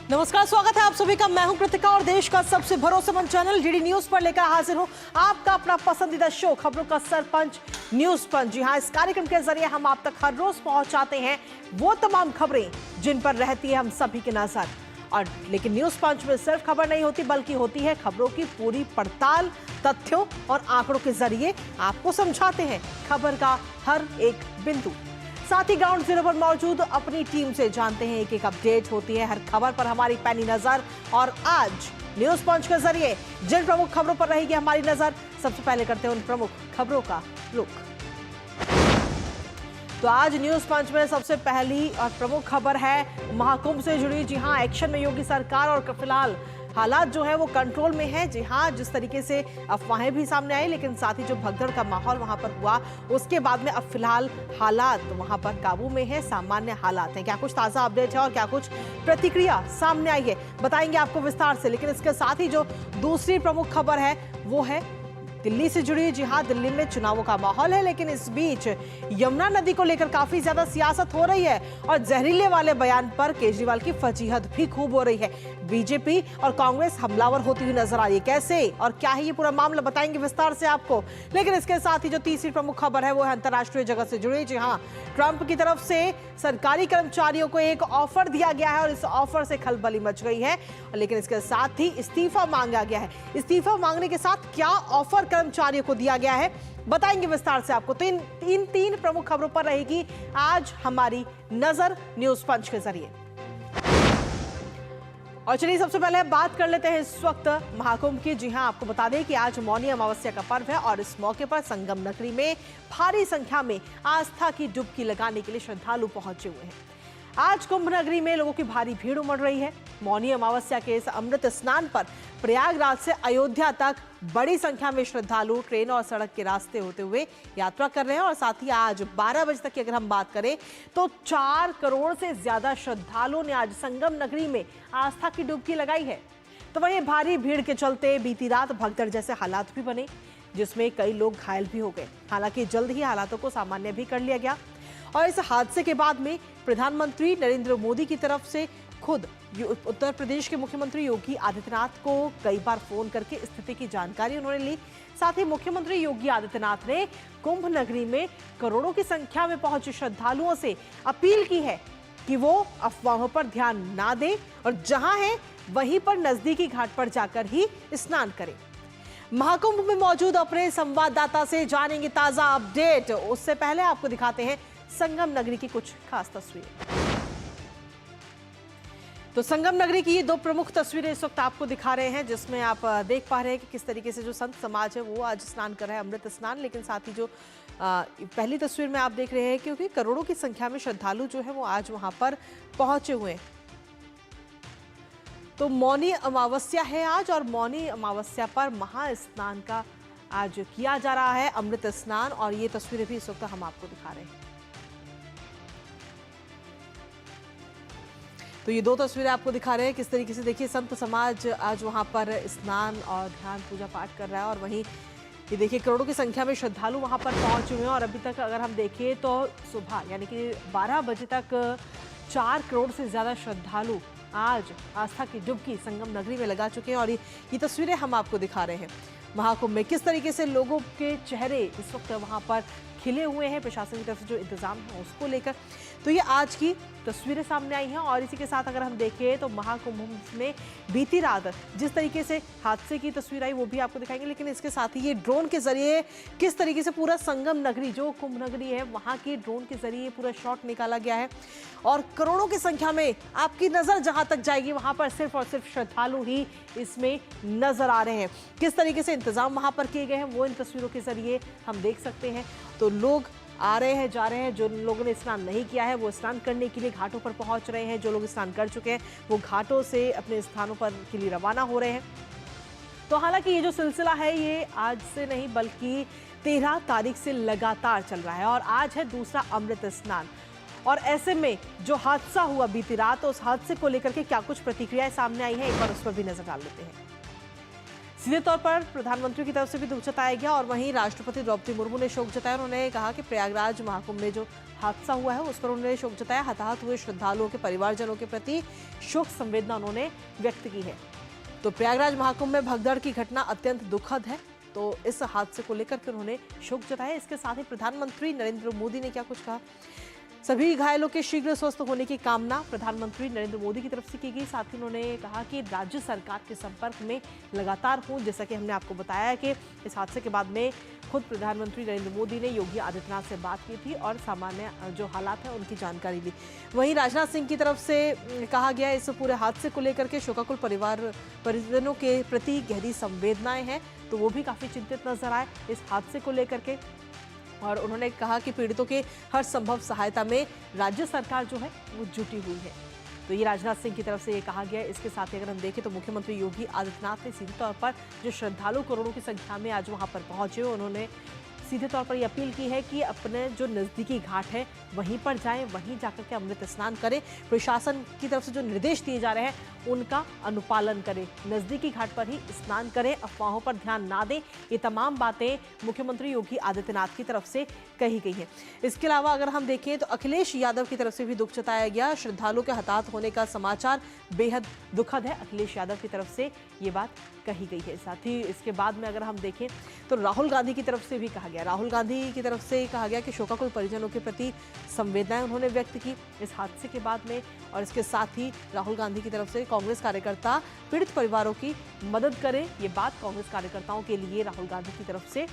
नमस्कार, स्वागत है आप सभी का। मैं हूं कृतिका और देश का सबसे भरोसेमंद चैनल डीडी न्यूज पर लेकर हाजिर हूं आपका अपना पसंदीदा शो खबरों का सरपंच न्यूज पंच। जी हां, इस कार्यक्रम के जरिए हम आप तक हर रोज पहुंचाते हैं वो तमाम खबरें जिन पर रहती है हम सभी की नजर। और लेकिन न्यूज पंच में सिर्फ खबर नहीं होती, बल्कि होती है खबरों की पूरी पड़ताल, तथ्यों और आंकड़ों के जरिए आपको समझाते हैं खबर का हर एक बिंदु। साथ ही ग्राउंड जीरो पर मौजूद अपनी टीम से जानते हैं एक एक अपडेट होती है हर खबर पर हमारी पैनी नजर। और आज न्यूज पंच के जरिए जिन प्रमुख खबरों पर रहेगी हमारी नजर, सबसे पहले करते हैं उन प्रमुख खबरों का रुख। तो आज न्यूज पंच में सबसे पहली और प्रमुख खबर है महाकुंभ से जुड़ी। जी हां, एक्शन में योगी सरकार और फिलहाल हालात जो है वो कंट्रोल में है। जी हां, जिस तरीके से अफवाहें भी सामने आई, लेकिन साथ ही जो भगदड़ का माहौल वहां पर हुआ उसके बाद में अब फिलहाल हालात वहां पर काबू में है, सामान्य हालात हैं। क्या कुछ ताजा अपडेट है और क्या कुछ प्रतिक्रिया सामने आई है, बताएंगे आपको विस्तार से। लेकिन इसके साथ ही जो दूसरी प्रमुख खबर है वो है दिल्ली से जुड़ी। जी हां, दिल्ली में चुनावों का माहौल है, लेकिन इस बीच यमुना नदी को लेकर काफी ज्यादा सियासत हो रही है और जहरीले वाले बयान पर केजरीवाल की फजीहत भी खूब हो रही है। बीजेपी और कांग्रेस हमलावर होती हुई नजर आ रही है। कैसे और क्या है ये पूरा मामला, बताएंगे विस्तार से आपको। लेकिन इसके साथ ही जो तीसरी प्रमुख खबर है वो है अंतर्राष्ट्रीय जगत से जुड़ी। जी हां, ट्रंप की तरफ से सरकारी कर्मचारियों को एक ऑफर दिया गया है और इस ऑफर से खलबली मच गई है। लेकिन इसके साथ ही इस्तीफा मांगा गया है। इस्तीफा मांगने के साथ क्या ऑफर कर्मचारियों को दिया गया है, बताएंगे विस्तार से आपको। तो इन तीन प्रमुख खबरों पर रहेगी आज हमारी नजर न्यूज पंच के जरिए। और चलिए सबसे पहले बात कर लेते हैं इस वक्त महाकुंभ की। जी हां, आपको बता दें कि आज मौनी अमावस्या का पर्व है और इस मौके पर संगम नगरी में भारी संख्या में आस्था की डुबकी लगाने के लिए श्रद्धालु पहुंचे हुए हैं। आज कुंभ नगरी में लोगों की भारी भीड़ उमड़ रही है। मौनी अमावस्या के इस अमृत स्नान पर प्रयागराज से अयोध्या तक बड़ी संख्या में श्रद्धालु ट्रेन और सड़क के रास्ते होते हुए यात्रा कर रहे हैं। और साथ ही आज 12 बजे तक की अगर हम बात करें तो 4 करोड़ से ज्यादा श्रद्धालुओं ने आज संगम नगरी में आस्था की डुबकी लगाई है। तो वहीं भारी भीड़ के चलते बीती रात भगदड़ जैसे हालात भी बने, जिसमें कई लोग घायल भी हो गए। हालांकि जल्द ही हालातों को सामान्य भी कर लिया गया। और इस हादसे के बाद में प्रधानमंत्री नरेंद्र मोदी की तरफ से खुद उत्तर प्रदेश के मुख्यमंत्री योगी आदित्यनाथ को कई बार फोन करके स्थिति की जानकारी उन्होंने ली। साथ ही मुख्यमंत्री योगी आदित्यनाथ ने कुंभ नगरी में करोड़ों की संख्या में पहुंचे श्रद्धालुओं से अपील की है कि वो अफवाहों पर ध्यान ना दें और जहां है वहीं पर नजदीकी घाट पर जाकर ही स्नान करें। महाकुंभ में मौजूद अपने संवाददाता से जानेंगे ताजा अपडेट। उससे पहले आपको दिखाते हैं संगम नगरी की कुछ खास तस्वीरें। तो संगम नगरी की ये 2 प्रमुख तस्वीरें इस वक्त आपको दिखा रहे हैं, जिसमें आप देख पा रहे हैं कि किस तरीके से जो संत समाज है वो आज स्नान कर रहा है, अमृत स्नान। लेकिन साथ ही जो पहली तस्वीर में आप देख रहे हैं क्योंकि करोड़ों की संख्या में श्रद्धालु जो है वो आज वहां पर पहुंचे हुए हैं। तो मौनी अमावस्या है आज और मौनी अमावस्या पर महास्नान का आज किया जा रहा है, अमृत स्नान। और ये तस्वीरें भी इस वक्त हम आपको दिखा रहे हैं। तो ये 2 तस्वीरें आपको दिखा रहे हैं किस तरीके से, देखिए संत समाज आज वहां पर स्नान और ध्यान पूजा पाठ कर रहा है। और वहीं ये देखिए करोड़ों की संख्या में श्रद्धालु वहां पर पहुंच हुए हैं। और अभी तक अगर हम देखें तो सुबह यानी कि 12 बजे तक 4 करोड़ से ज्यादा श्रद्धालु आज आस्था की डुबकी संगम नगरी में लगा चुके हैं। और ये तस्वीरें हम आपको दिखा रहे हैं महाकुंभ में किस तरीके से लोगों के चेहरे इस वक्त वहां पर खिले हुए हैं प्रशासन की तरफ से जो इंतजाम है उसको लेकर। तो ये आज की तस्वीरें सामने आई हैं। और इसी के साथ अगर हम देखें तो महाकुंभ में बीती रात जिस तरीके से हादसे की तस्वीर आई वो भी आपको दिखाएंगे। लेकिन इसके साथ ही ये ड्रोन के जरिए किस तरीके से पूरा संगम नगरी जो कुंभ नगरी है वहां की ड्रोन के जरिए पूरा शॉट निकाला गया है। और करोड़ों की संख्या में आपकी नजर जहां तक जाएगी वहां पर सिर्फ और सिर्फ श्रद्धालु ही इसमें नजर आ रहे हैं। किस तरीके से इंतजाम वहां पर किए गए हैं वो इन तस्वीरों के जरिए हम देख सकते हैं। तो लोग आ रहे हैं, जा रहे हैं। जो लोगों ने स्नान नहीं किया है वो स्नान करने के लिए घाटों पर पहुंच रहे हैं। जो लोग स्नान कर चुके हैं वो घाटों से अपने स्थानों पर के लिए रवाना हो रहे हैं। तो हालांकि ये जो सिलसिला है ये आज से नहीं बल्कि 13 तारीख से लगातार चल रहा है और आज है दूसरा अमृत स्नान। और ऐसे में जो हादसा हुआ बीती रात, उस हादसे को लेकर के क्या कुछ प्रतिक्रियाएं सामने आई हैं, एक बार उस पर भी नजर डाल लेते हैं। सीधे तौर पर प्रधानमंत्री की तरफ से भी दुख जताया गया और वहीं राष्ट्रपति द्रौपदी मुर्मू ने शोक जताया। उन्होंने कहा कि प्रयागराज महाकुंभ में जो हादसा हुआ है उस पर उन्होंने शोक जताया। हताहत हुए श्रद्धालुओं के परिवारजनों के प्रति शोक संवेदना उन्होंने व्यक्त की है। तो प्रयागराज महाकुंभ में भगदड़ की घटना अत्यंत दुखद है, तो इस हादसे को लेकर के उन्होंने शोक जताया। इसके साथ ही प्रधानमंत्री नरेंद्र मोदी ने क्या कुछ कहा। सभी घायलों के शीघ्र स्वस्थ होने की कामना प्रधानमंत्री नरेंद्र मोदी की तरफ से की गई। साथ ही उन्होंने कहा कि राज्य सरकार के संपर्क में लगातार हूं। जैसा कि हमने आपको बताया कि इस हादसे के बाद में खुद प्रधानमंत्री नरेंद्र मोदी ने योगी आदित्यनाथ से बात की थी और सामान्य जो हालात हैं उनकी जानकारी ली। वहीं राजनाथ सिंह की तरफ से कहा गया इस पूरे हादसे को लेकर के शोकाकुल परिजनों के प्रति गहरी संवेदनाएं हैं, तो वो भी काफी चिंतित नजर आए इस हादसे को लेकर के। और उन्होंने कहा कि पीड़ितों के हर संभव सहायता में राज्य सरकार जो है वो जुटी हुई है। तो ये राजनाथ सिंह की तरफ से ये कहा गया। इसके साथ ही अगर हम देखें तो मुख्यमंत्री योगी आदित्यनाथ ने सीधे तौर पर जो श्रद्धालु करोड़ों की संख्या में आज वहां पर पहुंचे, उन्होंने सीधे तौर पर ये अपील की है कि अपने जो नज़दीकी घाट है वहीं पर जाएं, वहीं जाकर के अमृत स्नान करें। प्रशासन की तरफ से जो निर्देश दिए जा रहे हैं उनका अनुपालन करें, नज़दीकी घाट पर ही स्नान करें, अफवाहों पर ध्यान ना दें। ये तमाम बातें मुख्यमंत्री योगी आदित्यनाथ की तरफ से कही गई हैं। इसके अलावा अगर हम देखें तो अखिलेश यादव की तरफ से भी दुख जताया गया। श्रद्धालुओं के हताहत होने का समाचार बेहद दुखद है, अखिलेश यादव की तरफ से ये बात कही गई है। साथ ही इसके बाद में अगर हम देखें तो राहुल गांधी की तरफ से भी कहा गया। राहुल गांधी की तरफ से कहा गया कि शोकाकुल परिजनों के प्रति संवेदनाएं उन्होंने व्यक्त की इस हादसे के बाद में। और इसके साथ ही राहुल गांधी की तरफ से कांग्रेस कार्यकर्ता पीड़ित परिवारों की मदद करें, ये बात कांग्रेस कार्यकर्ताओं के लिए राहुल गांधी की तरफ से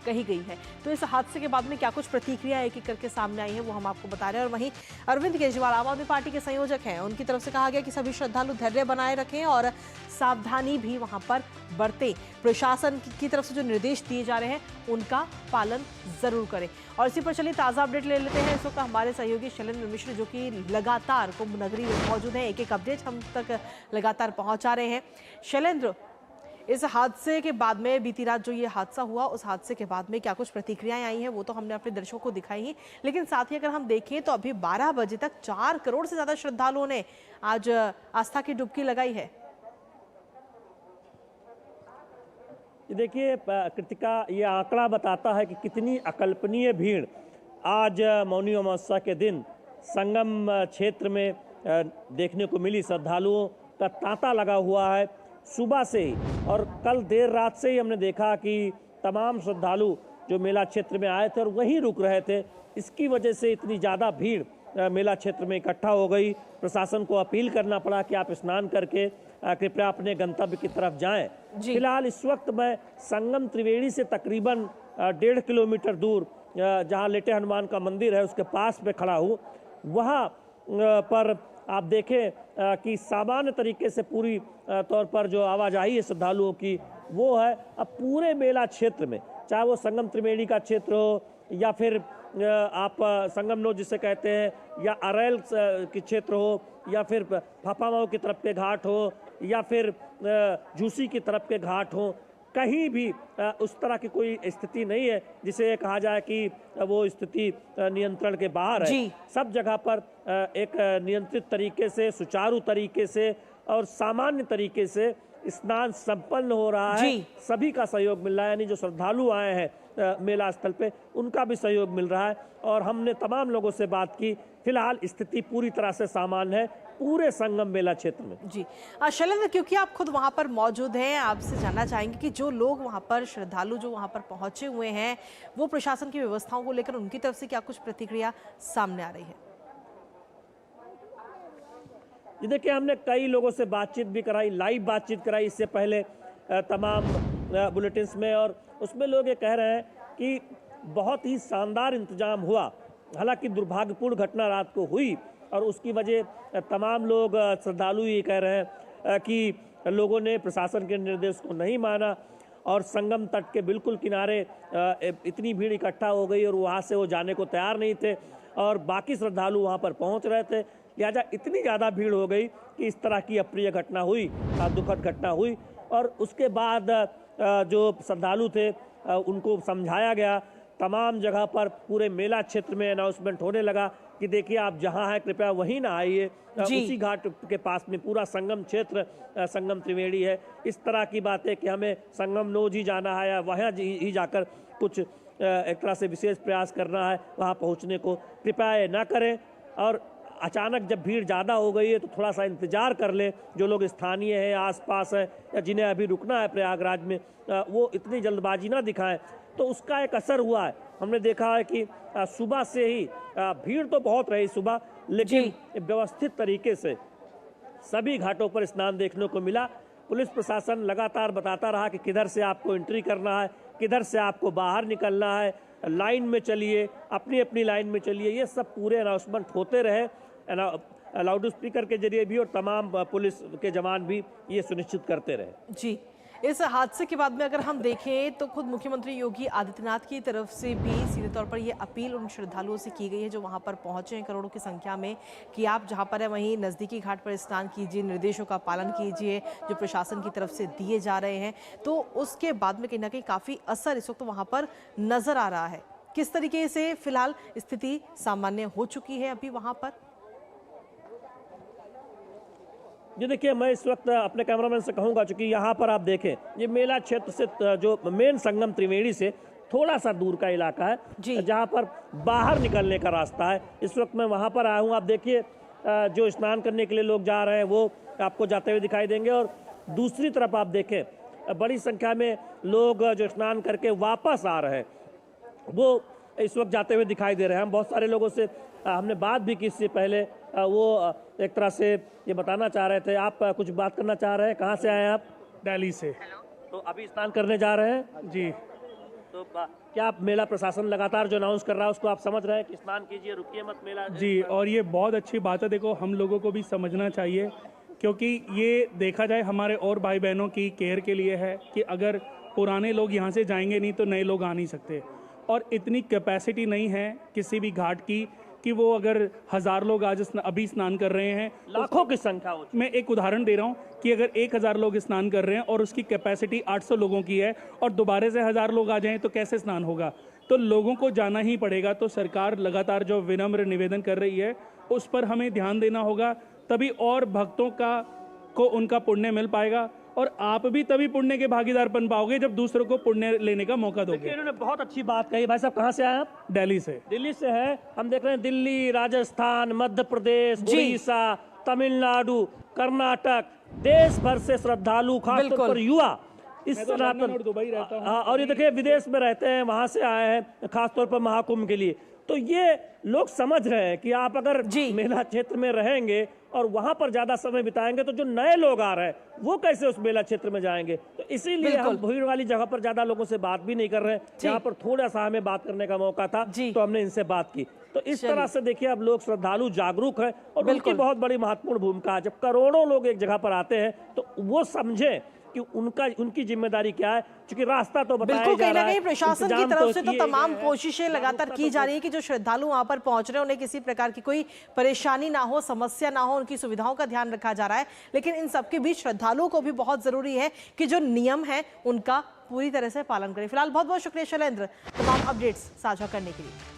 कही गई है। तो इस हादसे के बाद में क्या कुछ प्रतिक्रिया एक एक करके सामने आई है वो हम आपको बता रहे हैं। और वहीं अरविंद केजरीवाल आम आदमी पार्टी के संयोजक हैं, उनकी तरफ से कहा गया कि सभी श्रद्धालु धैर्य बनाए रखें और सावधानी भी वहां पर बरतें। प्रशासन की तरफ से जो निर्देश दिए जा रहे हैं उनका पालन जरूर करें। और इसी पर चलिए ताज़ा अपडेट ले लेते हैं। इस वक्त हमारे सहयोगी शैलेंद्र मिश्र जो कि लगातार कुंभ नगरी में मौजूद हैं, एक एक अपडेट हम तक लगातार पहुंचा रहे हैं। शैलेंद्र, इस हादसे के बाद में बीती रात जो ये हादसा हुआ उस हादसे के बाद में क्या कुछ प्रतिक्रियाएं आई हैं वो तो हमने अपने दर्शकों को दिखाई ही, लेकिन साथ ही अगर हम देखें तो अभी 12 बजे तक 4 करोड़ से ज्यादा श्रद्धालुओं ने आज आस्था की डुबकी लगाई है। देखिए कृतिका, ये आंकड़ा बताता है कि कितनी अकल्पनीय भीड़ आज मौनी अमावस्या के दिन संगम क्षेत्र में देखने को मिली। श्रद्धालुओं का तांता लगा हुआ है सुबह से ही, और कल देर रात से ही हमने देखा कि तमाम श्रद्धालु जो मेला क्षेत्र में आए थे और वहीं रुक रहे थे, इसकी वजह से इतनी ज़्यादा भीड़ मेला क्षेत्र में इकट्ठा हो गई। प्रशासन को अपील करना पड़ा कि आप स्नान करके कृपया अपने गंतव्य की तरफ जाएं। फिलहाल इस वक्त मैं संगम त्रिवेणी से तकरीबन 1.5 किलोमीटर दूर जहां लेटे हनुमान का मंदिर है उसके पास में खड़ा हूँ। वहाँ पर आप देखें कि सामान्य तरीके से पूरी तौर पर जो आवाजाही है श्रद्धालुओं की वो है अब पूरे मेला क्षेत्र में, चाहे वो संगम त्रिवेणी का क्षेत्र हो या फिर आप संगम नोद जिसे कहते हैं, या अरैल के क्षेत्र हो, या फिर फाफामाओ की तरफ के घाट हो, या फिर झूसी की तरफ के घाट हो, कहीं भी उस तरह की कोई स्थिति नहीं है जिसे कहा जाए कि वो स्थिति नियंत्रण के बाहर है। सब जगह पर एक नियंत्रित तरीके से, सुचारू तरीके से और सामान्य तरीके से स्नान संपन्न हो रहा है। सभी का सहयोग मिल रहा है, यानी जो श्रद्धालु आए हैं मेला स्थल पे उनका भी सहयोग मिल रहा है। और हमने तमाम लोगों से बात की। फिलहाल स्थिति पूरी तरह से सामान्य है पूरे संगम मेला क्षेत्र में। जी शैलेंद्र, क्योंकि आप खुद वहां पर मौजूद हैं, आपसे जानना चाहेंगे कि जो लोग वहां पर श्रद्धालु जो वहां पर पहुंचे हुए हैं वो प्रशासन की व्यवस्थाओं को लेकर उनकी तरफ से क्या कुछ प्रतिक्रिया सामने आ रही है? जी देखिए, हमने कई लोगों से बातचीत भी कराई, लाइव बातचीत कराई इससे पहले तमाम बुलेटिन्स में, और उसमें लोग ये कह रहे हैं कि बहुत ही शानदार इंतजाम हुआ। हालांकि दुर्भाग्यपूर्ण घटना रात को हुई और उसकी वजह तमाम लोग श्रद्धालु ये कह रहे हैं कि लोगों ने प्रशासन के निर्देश को नहीं माना और संगम तट के बिल्कुल किनारे इतनी भीड़ इकट्ठा हो गई और वहाँ से वो जाने को तैयार नहीं थे और बाकी श्रद्धालु वहाँ पर पहुँच रहे थे। लिहाजा इतनी ज़्यादा भीड़ हो गई कि इस तरह की अप्रिय घटना हुई, दुखद घटना हुई। और उसके बाद जो श्रद्धालु थे उनको समझाया गया तमाम जगह पर पूरे मेला क्षेत्र में अनाउंसमेंट होने लगा कि देखिए आप जहां हैं कृपया वहीं ना आइए। उसी घाट के पास में पूरा संगम क्षेत्र संगम त्रिवेणी है। इस तरह की बात है कि हमें संगम नोज ही जाना है या वहाँ ही जाकर कुछ एक तरह से विशेष प्रयास करना है वहाँ पहुँचने को, कृपया ये ना करें। और अचानक जब भीड़ ज़्यादा हो गई है तो थोड़ा सा इंतज़ार कर लें। जो लोग स्थानीय हैं, आसपास हैं या जिन्हें अभी रुकना है प्रयागराज में, वो इतनी जल्दबाजी ना दिखाएं। तो उसका एक असर हुआ है। हमने देखा है कि सुबह से ही भीड़ तो बहुत रही सुबह, लेकिन व्यवस्थित तरीके से सभी घाटों पर स्नान देखने को मिला। पुलिस प्रशासन लगातार बताता रहा कि किधर से आपको एंट्री करना है, किधर से आपको बाहर निकलना है, लाइन में चलिए, अपनी अपनी लाइन में चलिए। ये सब पूरे अनाउंसमेंट होते रहे लाउड स्पीकर के जरिए भी, और तमाम पुलिस के जवान भी ये सुनिश्चित करते रहे। जी, इस हादसे के बाद में अगर हम देखें तो खुद मुख्यमंत्री योगी आदित्यनाथ की तरफ से भी सीधे तौर पर ये अपील उन श्रद्धालुओं से की गई है जो वहां पर पहुंचे हैं करोड़ों की संख्या में, कि आप जहां पर है वहीं नज़दीकी घाट पर स्नान कीजिए, निर्देशों का पालन कीजिए जो प्रशासन की तरफ से दिए जा रहे हैं। तो उसके बाद में कहीं ना कहीं काफ़ी असर इस वक्त वहाँ पर नज़र आ रहा है। किस तरीके से फिलहाल स्थिति सामान्य हो चुकी है अभी वहाँ पर? जी देखिए, मैं इस वक्त अपने कैमरामैन से कहूँगा, चूँकि यहाँ पर आप देखें ये मेला क्षेत्र से जो मेन संगम त्रिवेणी से थोड़ा सा दूर का इलाका है जहाँ पर बाहर निकलने का रास्ता है। इस वक्त मैं वहाँ पर आया हूँ। आप देखिए जो स्नान करने के लिए लोग जा रहे हैं वो आपको जाते हुए दिखाई देंगे, और दूसरी तरफ आप देखें बड़ी संख्या में लोग जो स्नान करके वापस आ रहे हैं वो इस वक्त जाते हुए दिखाई दे रहे हैं। हम बहुत सारे लोगों से हमने बात भी की इससे पहले, वो एक तरह से ये बताना चाह रहे थे। आप कुछ बात करना चाह रहे हैं? कहाँ से आए आप? दिल्ली से। तो अभी स्नान करने जा रहे हैं? जी। तो क्या मेला प्रशासन लगातार जो अनाउंस कर रहा है उसको आप समझ रहे हैं कि स्नान कीजिए, रुकिए मत मेला? जी, और ये बहुत अच्छी बात है। देखो, हम लोगों को भी समझना चाहिए, क्योंकि ये देखा जाए हमारे और भाई बहनों की केयर के लिए है कि अगर पुराने लोग यहाँ से जाएंगे नहीं तो नए लोग आ नहीं सकते, और इतनी कैपेसिटी नहीं है किसी भी घाट की कि वो अगर 1000 लोग आज अभी स्नान कर रहे हैं, लाखों की संख्या हो। मैं एक उदाहरण दे रहा हूँ कि अगर 1000 लोग स्नान कर रहे हैं और उसकी कैपेसिटी 800 लोगों की है और दोबारा से 1000 लोग आ जाएं तो कैसे स्नान होगा? तो लोगों को जाना ही पड़ेगा। तो सरकार लगातार जो विनम्र निवेदन कर रही है उस पर हमें ध्यान देना होगा, तभी और भक्तों को उनका पुण्य मिल पाएगा, और आप भी तभी पुण्य के भागीदार बन पाओगे जब दूसरों को पुण्य लेने का मौका दोगे। इन्होंने बहुत अच्छी बात कही। भाई साहब कहाँ से आए आप? दिल्ली से। दिल्ली से है। हम देख रहे हैं दिल्ली, राजस्थान, मध्य प्रदेश, उड़ीसा, तमिलनाडु, कर्नाटक, देश भर से श्रद्धालु, खासतौर पर युवा इस सनातन और दुबई रहता हूँ। हाँ, और ये देखिए विदेश में रहते हैं, वहां से आए हैं खासतौर पर महाकुंभ के लिए। तो ये लोग समझ रहे हैं कि आप अगर मेला क्षेत्र में रहेंगे और वहां पर ज्यादा समय बिताएंगे तो जो नए लोग आ रहे हैं वो कैसे उस मेला क्षेत्र में जाएंगे। तो इसीलिए हम भीड़ वाली जगह पर ज्यादा लोगों से बात भी नहीं कर रहे हैं। यहाँ पर थोड़ा सा हमें बात करने का मौका था तो हमने इनसे बात की। तो इस तरह से देखिए अब लोग श्रद्धालु जागरूक है और उनकी बहुत बड़ी महत्वपूर्ण भूमिका है। जब करोड़ों लोग एक जगह पर आते हैं तो वो समझे कि उनकी जिम्मेदारी क्या है, क्योंकि रास्ता तो बताया जा रहा है। कहीं ना कहीं प्रशासन की तरफ से तो तमाम कोशिशें लगातार की जा रही है कि जो श्रद्धालु वहां पर पहुंच रहे हैं उन्हें किसी प्रकार की कोई परेशानी ना हो, समस्या ना हो, उनकी सुविधाओं का ध्यान रखा जा रहा है। लेकिन इन सबके बीच श्रद्धालुओं को भी बहुत जरूरी है कि जो नियम है उनका पूरी तरह से पालन करें। फिलहाल बहुत बहुत शुक्रिया शैलेंद्र तमाम अपडेट्स साझा करने के लिए।